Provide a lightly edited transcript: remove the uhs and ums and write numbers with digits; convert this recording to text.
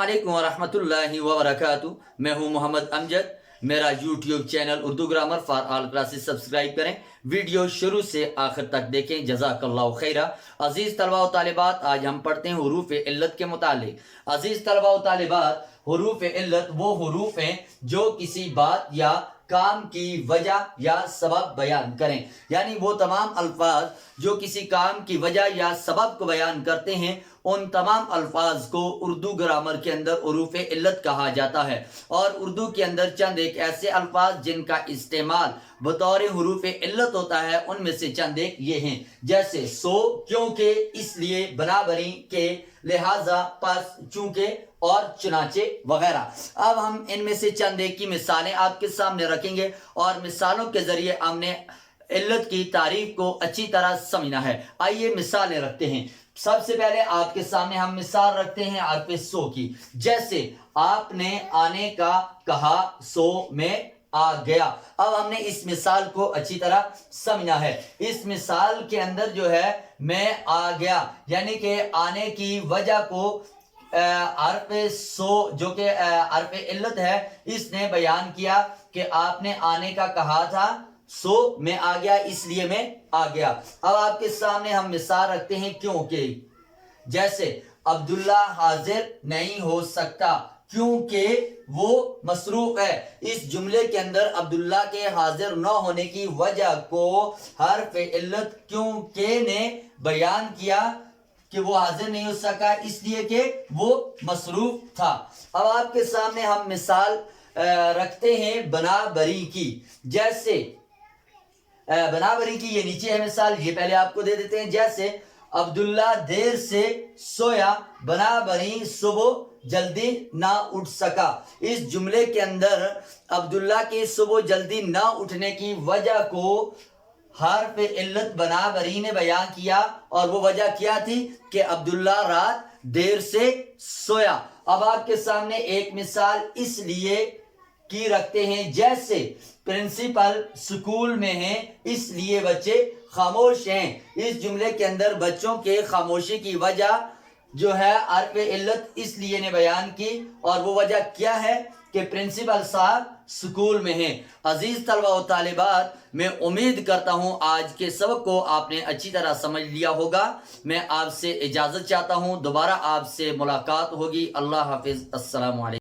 अस्सलामुअलैकुम वरहमतुल्लाहि वबरकातुहू। मैं हूं मोहम्मद अमजद। मेरा YouTube channel Urdu grammar for all classes subscribe करें। वीडियो शुरू से आखिर तक देखें। जज़ाकल्लाहु खैरा। अजीज़ तलबा व तालिबात, आज हम पढ़ते हैं हुरूफ इल्लत के मुतालिक। अजीज़ तलबा व तालिबात, हुरूफ इल्लत वो हुरूफ हैं जो किसी बात या काम की वजह या सबब बयान करें, यानी वो तमाम अल्फाज जो किसी काम की वजह या सबब को बयान करते हैं, उन तमाम अल्फाज को उर्दू ग्रामर के अंदर हुरूफ इल्लत कहा जाता है। और उर्दू के अंदर चंद एक ऐसे अल्फाज जिनका इस्तेमाल बतौर हुरूफ इल्लत होता है, उनमें से चंद एक ये हैं, जैसे सो, क्योंकि, इसलिए, बराबरी के, लिहाजा, पस, चूंकि और चुनाचे वगैरह। अब हम इनमें से चंद एक की मिसालें आपके सामने रखेंगे और मिसालों के जरिए हमने इल्लत की तारीफ को अच्छी तरह समझना है। आइए मिसालें रखते हैं। सबसे पहले आपके सामने हम मिसाल रखते हैं हर्फ सो की। जैसे आपने आने का कहा, सो मैं आ गया। अब हमने इस मिसाल को अच्छी तरह समझना है। इस मिसाल के अंदर जो है मैं आ गया यानी कि आने की वजह को हर्फ सो जो कि हर्फ इल्लत है, इसने बयान किया कि आपने आने का कहा था, सो मैं आ गया, इसलिए मैं आ गया। अब आपके सामने हम मिसाल रखते हैं क्योंकि। जैसे अब्दुल्ला हाजिर नहीं हो सकता क्योंकि वो मसरूफ है। इस जुमले के अंदर अब्दुल्ला के हाजिर न होने की वजह को हर्फ इल्लत क्योंकि ने बयान किया कि वो हाजिर नहीं हो सका, इसलिए कि वो मसरूफ था। अब आपके सामने हम मिसाल रखते हैं बराबरी की। जैसे बराबरी की ये नीचे है मिसाल, ये पहले आपको दे देते हैं। जैसे अब्दुल्ला देर से सोया, बराबरी सुबह जल्दी ना उठ सका। इस जुमले के अंदर अब्दुल्ला के सुबह जल्दी ना उठने की वजह को हर्फ इल्लत बराबरी ने बयान किया, और वो वजह क्या थी कि अब्दुल्ला रात देर से सोया। अब आपके सामने एक मिसाल इसलिए की रखते हैं, जैसे प्रिंसिपल स्कूल में है इसलिए बच्चे खामोश हैं। इस जुमले के अंदर बच्चों के खामोशी की वजह जो है हर्फ इल्लत इसलिए ने बयान की, और वो वजह क्या है कि प्रिंसिपल साहब स्कूल में हैं। अजीज तलबा व तालिबात, मैं उम्मीद करता हूं आज के सबक को आपने अच्छी तरह समझ लिया होगा। मैं आपसे इजाजत चाहता हूं, दोबारा आपसे मुलाकात होगी। अल्लाह हाफिज। अस्सलाम वालेकुम।